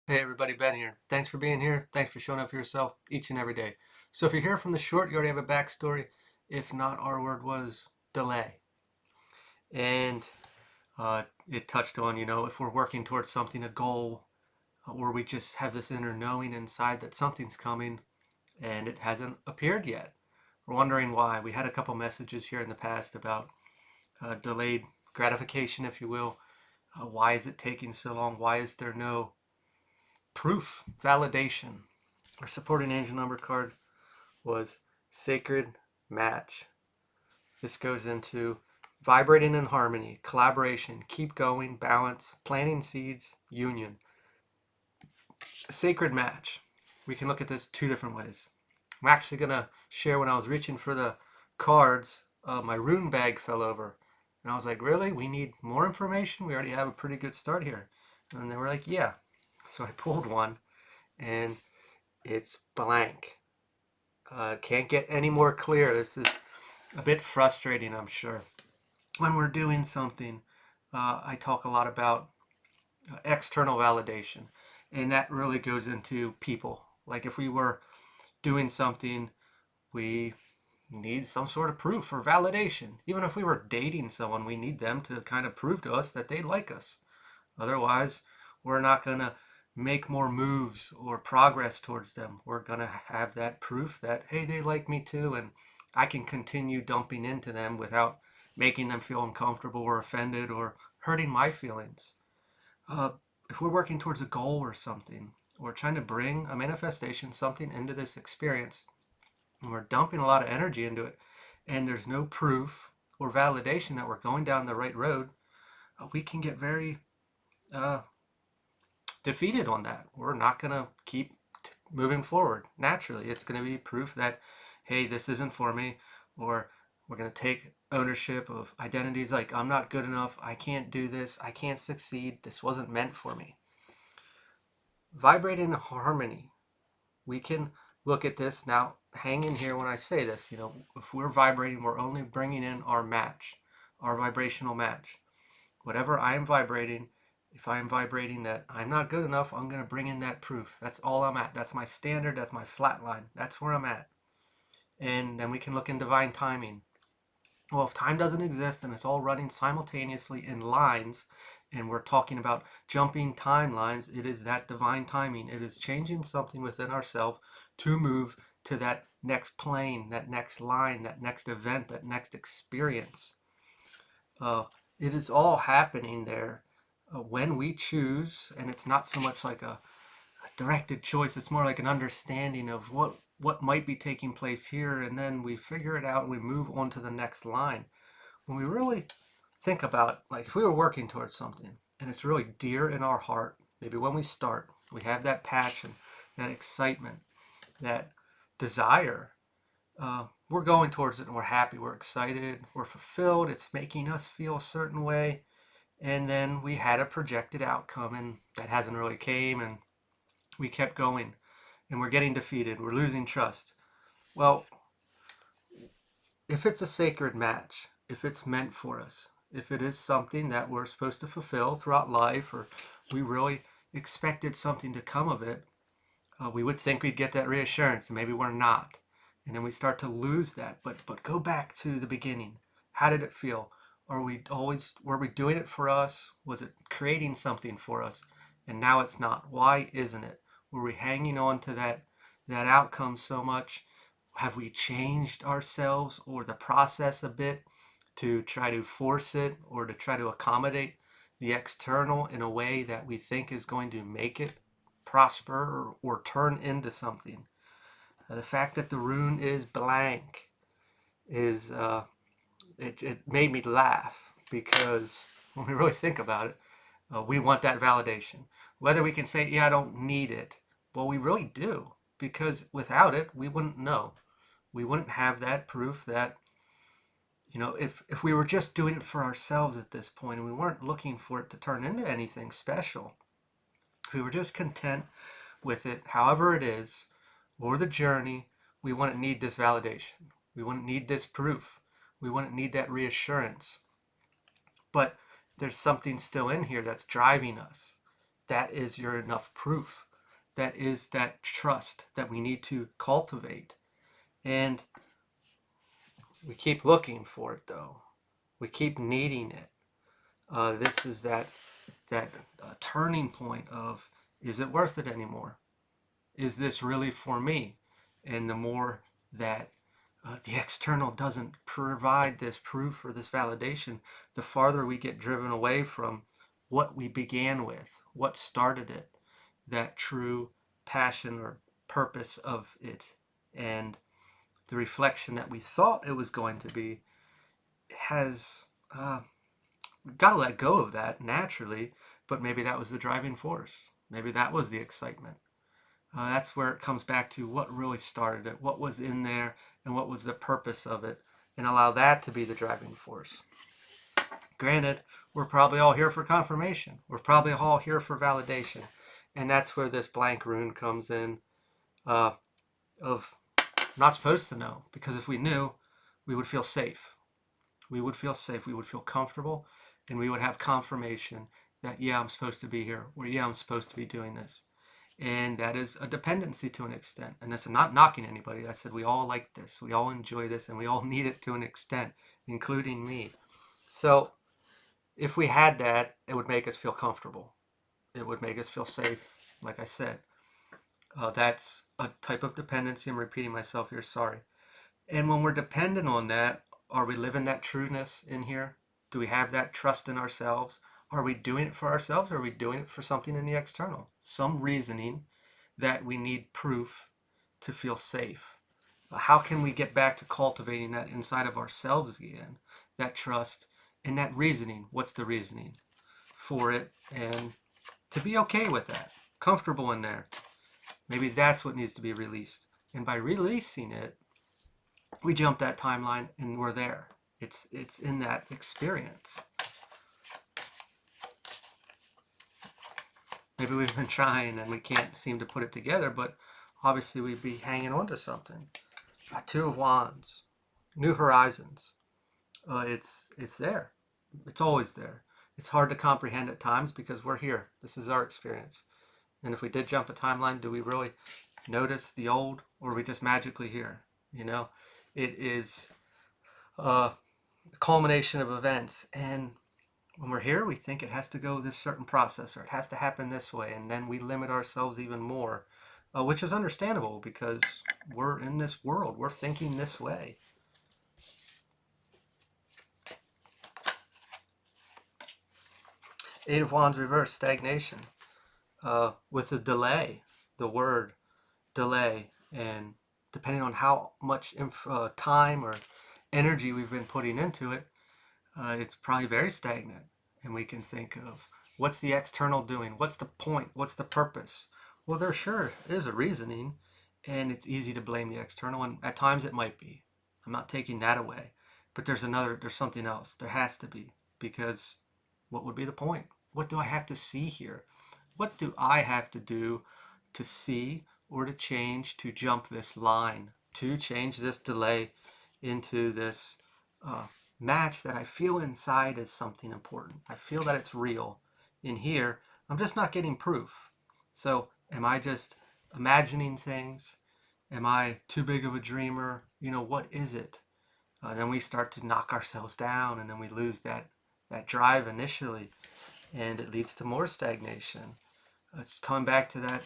Hey everybody, Ben here. Thanks for being here. Thanks for showing up for yourself each and every day. So if you're here from the short, you already have a backstory. If not, our word was delay. And it touched on, if we're working towards something, a goal, or we just have this inner knowing inside that something's coming and it hasn't appeared yet. We're wondering why. We had a couple messages here in the past about delayed gratification, if you will. Why is it taking so long? Why is there no proof, validation? Our supporting angel number card was Sacred Match. This goes into vibrating in harmony, collaboration, keep going, balance, planting seeds, union. Sacred Match. We can look at this two different ways. I'm actually going to share when I was reaching for the cards, my rune bag fell over. And I was like, really? We need more information? We already have a pretty good start here. And they were like, yeah. So I pulled one and it's blank. Can't get any more clear. This is a bit frustrating, I'm sure. When we're doing something, I talk a lot about external validation, and that really goes into people. Like if we were doing something, we need some sort of proof or validation. Even if we were dating someone, we need them to kind of prove to us that they like us. Otherwise, we're not going to make more moves or progress towards them. We're going to have that proof that, hey, they like me too, and I can continue dumping into them without making them feel uncomfortable or offended or hurting my feelings. Uh, if we're working towards a goal or something, or trying to bring a manifestation, something into this experience, and we're dumping a lot of energy into it, and there's no proof or validation that we're going down the right road, we can get very uh, defeated on that. We're not going to keep moving forward. Naturally, it's going to be proof that, hey, this isn't for me, or we're going to take ownership of identities like, I'm not good enough, I can't do this, I can't succeed, this wasn't meant for me. Vibrate in harmony. We can look at this now. Hang in here when I say this. If we're vibrating, we're only bringing in our match, our vibrational match. Whatever I am vibrating, if I am vibrating that I'm not good enough, I'm going to bring in that proof. That's all I'm at. That's my standard. That's my flat line. That's where I'm at. And then we can look in divine timing. Well, if time doesn't exist and it's all running simultaneously in lines, and we're talking about jumping timelines, it is that divine timing. It is changing something within ourselves to move to that next plane, that next line, that next event, that next experience. Uh, it is all happening there when we choose, and it's not so much like a directed choice. It's more like an understanding of what might be taking place here, and then we figure it out and we move on to the next line. When we really think about, like, if we were working towards something and it's really dear in our heart, maybe when we start, we have that passion, that excitement, that desire, we're going towards it and we're happy, we're excited, we're fulfilled, it's making us feel a certain way. And then we had a projected outcome and that hasn't really came, and we kept going and we're getting defeated, we're losing trust. Well, if it's a sacred match, if it's meant for us, if it is something that we're supposed to fulfill throughout life, or we really expected something to come of it, we would think we'd get that reassurance, and maybe we're not. And then we start to lose that. But go back to the beginning. How did it feel? Were we doing it for us? Was it creating something for us? And now it's not. Why isn't it? Were we hanging on to that outcome so much? Have we changed ourselves or the process a bit to try to force it or to try to accommodate the external in a way that we think is going to make it prosper or turn into something? The fact that the rune is blank is it made me laugh, because when we really think about it, we want that validation. Whether we can say, yeah, I don't need it, well, we really do, because without it, we wouldn't know. We wouldn't have that proof that, if we were just doing it for ourselves at this point and we weren't looking for it to turn into anything special, if we were just content with it, however it is, or the journey, we wouldn't need this validation. We wouldn't need this proof. We wouldn't need that reassurance. But there's something still in here that's driving us. that is your enough proof. That is that trust that we need to cultivate. And we keep looking for it, though. We keep needing it. This is that turning point of, is it worth it anymore? Is this really for me? And the more that the external doesn't provide this proof or this validation, the farther we get driven away from what we began with, what started it, that true passion or purpose of it, and the reflection that we thought it was going to be has got to let go of that naturally, but maybe that was the driving force. Maybe that was the excitement. That's where it comes back to what really started it, what was in there, and what was the purpose of it, and allow that to be the driving force. Granted, we're probably all here for confirmation. We're probably all here for validation. And that's where this blank rune comes in of not supposed to know. Because if we knew, we would feel safe. We would feel safe. We would feel comfortable. And we would have confirmation that, yeah, I'm supposed to be here. Or, yeah, I'm supposed to be doing this. And that is a dependency to an extent. And that's not knocking anybody. I said we all like this. We all enjoy this. And we all need it to an extent, including me. So if we had that, it would make us feel comfortable. It would make us feel safe. Like I said, that's a type of dependency. I'm repeating myself here, sorry. And when we're dependent on that, are we living that trueness in here? Do we have that trust in ourselves? Are we doing it for ourselves, or are we doing it for something in the external? Some reasoning that we need proof to feel safe. How can we get back to cultivating that inside of ourselves again? That trust and that reasoning. What's the reasoning for it? And to be okay with that, comfortable in there. Maybe that's what needs to be released. And by releasing it, we jump that timeline and we're there. It's in that experience. Maybe we've been trying and we can't seem to put it together, but obviously we'd be hanging on to something. Two of Wands, New Horizons. It's there. It's always there. It's hard to comprehend at times because we're here. This is our experience. And if we did jump a timeline, do we really notice the old, or are we just magically here? You know, it is a culmination of events. And when we're here, we think it has to go this certain process, or it has to happen this way. And then we limit ourselves even more, which is understandable because we're in this world. We're thinking this way. Eight of Wands reverse, stagnation. With the delay, the word delay, and depending on how much time or energy we've been putting into it, it's probably very stagnant. And we can think of, what's the external doing? What's the point? What's the purpose? Well, there sure is a reasoning, and it's easy to blame the external, and at times it might be. I'm not taking that away, but there's something else. There has to be, because what would be the point? What do I have to see here? What do I have to do to see or to change, to jump this line, to change this delay into this match that I feel inside is something important? I feel that it's real. In here, I'm just not getting proof. So am I just imagining things? Am I too big of a dreamer? You know, what is it? Then we start to knock ourselves down, and then we lose that drive initially, and it leads to more stagnation. It's coming back to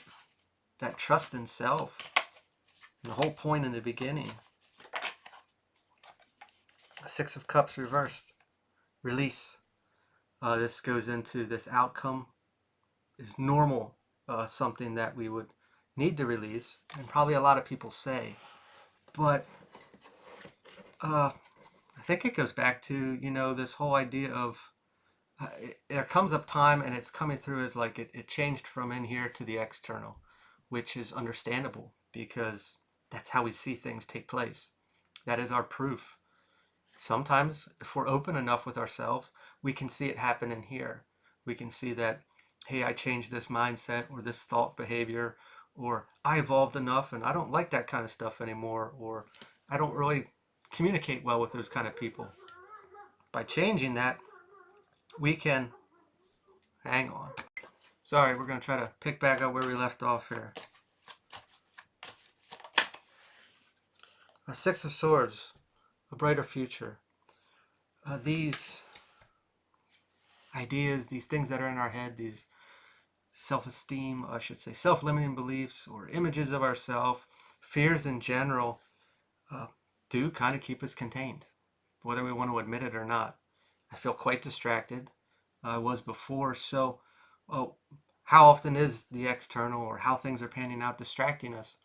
that trust in self. And the whole point in the beginning. Six of Cups reversed. Release. This goes into this outcome is normal, something that we would need to release, and probably a lot of people say. But I think it goes back to, this whole idea of there comes up time and it's coming through as like it changed from in here to the external, which is understandable because that's how we see things take place. That is our proof. Sometimes if we're open enough with ourselves, we can see it happen in here. We can see that, hey, I changed this mindset or this thought behavior, or I evolved enough and I don't like that kind of stuff anymore, or I don't really communicate well with those kind of people. By changing that, we can, hang on, Sorry, we're going to try to pick back up where we left off here. A Six of Swords, a brighter future. These ideas, these things that are in our head, these self-esteem, I should say, self-limiting beliefs or images of ourselves, fears in general, do kind of keep us contained, whether we want to admit it or not. I feel quite distracted. I was before, so how often is the external or how things are panning out distracting us?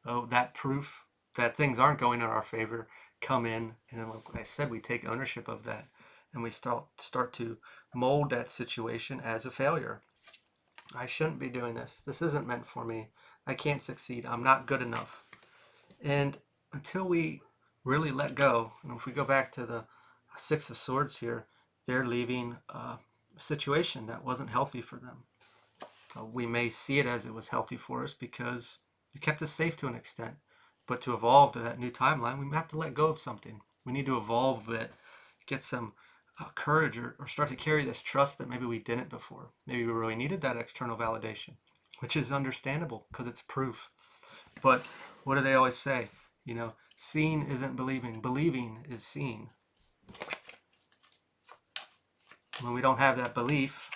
That proof that things aren't going in our favor come in, and like I said, we take ownership of that, and we start to mold that situation as a failure. I shouldn't be doing this. This isn't meant for me. I can't succeed. I'm not good enough. And until we really let go, and if we go back to the Six of Swords here, they're leaving a situation that wasn't healthy for them. We may see it as it was healthy for us because it kept us safe to an extent. But to evolve to that new timeline, we have to let go of something. We need to evolve a bit, get some courage, or start to carry this trust that maybe we didn't before. Maybe we really needed that external validation, which is understandable because it's proof. But what do they always say? You know, seeing isn't believing. Believing is seeing. When we don't have that belief,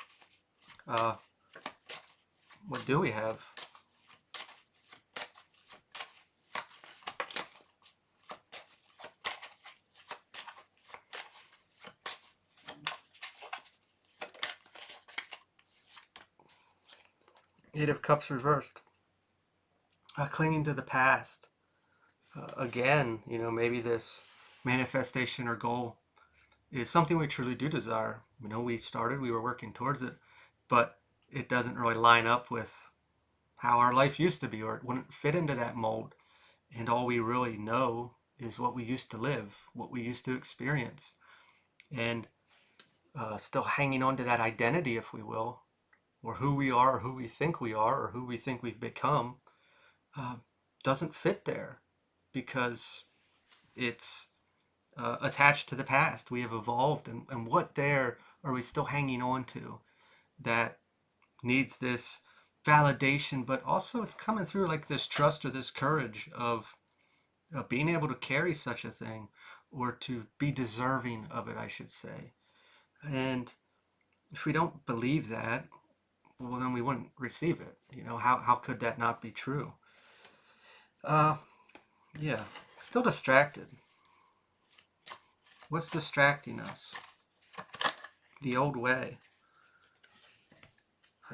what do we have? Eight of Cups reversed. Clinging to the past. Again, you know, maybe this manifestation or goal is something we truly do desire. You know, we were working towards it, but it doesn't really line up with how our life used to be, or it wouldn't fit into that mold. And all we really know is what we used to live, what we used to experience. And still hanging on to that identity, if we will, or who we are, or who we think we are, or who we think we've become, doesn't fit there because it's attached to the past. We have evolved, and what there are we still hanging on to that needs this validation, but also it's coming through like this trust or this courage of being able to carry such a thing or to be deserving of it, I should say. And if we don't believe that, well, then we wouldn't receive it. You know, how could that not be true? Yeah, still distracted. What's distracting us? The old way.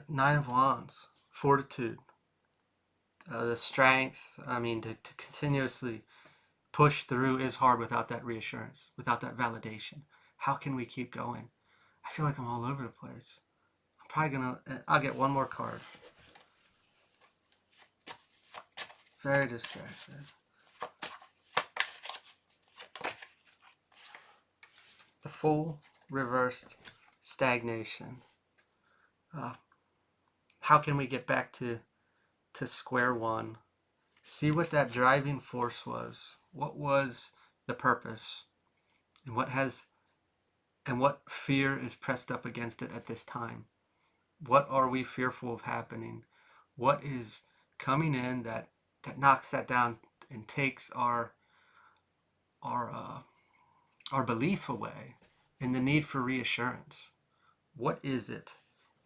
Nine of Wands, fortitude, the strength. I mean, to continuously push through is hard without that reassurance, without that validation. How can we keep going? I feel like I'm all over the place. I'll get one more card. Very distracted. The Fool, reversed, stagnation. How can we get back to square one? See what that driving force was. What was the purpose? And what fear is pressed up against it at this time? What are we fearful of happening? What is coming in that knocks that down and takes our belief away and the need for reassurance? What is it?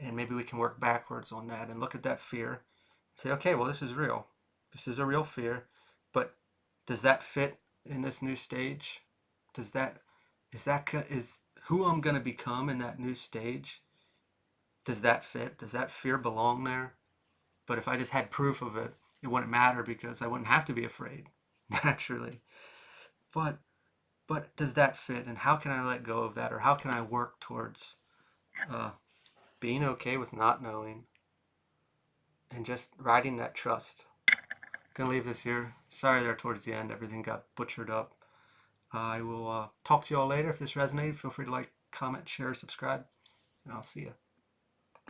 And maybe we can work backwards on that and look at that fear and say, okay, well, this is real. This is a real fear, but does that fit in this new stage? Is who I'm going to become in that new stage? Does that fit? Does that fear belong there? But if I just had proof of it, it wouldn't matter because I wouldn't have to be afraid naturally. But does that fit? And how can I let go of that? Or how can I work towards being okay with not knowing and just riding that trust? Gonna leave this here. Sorry there towards the end, everything got butchered up. I will talk to you all later. If this resonated, feel free to like, comment, share, subscribe, and I'll see you.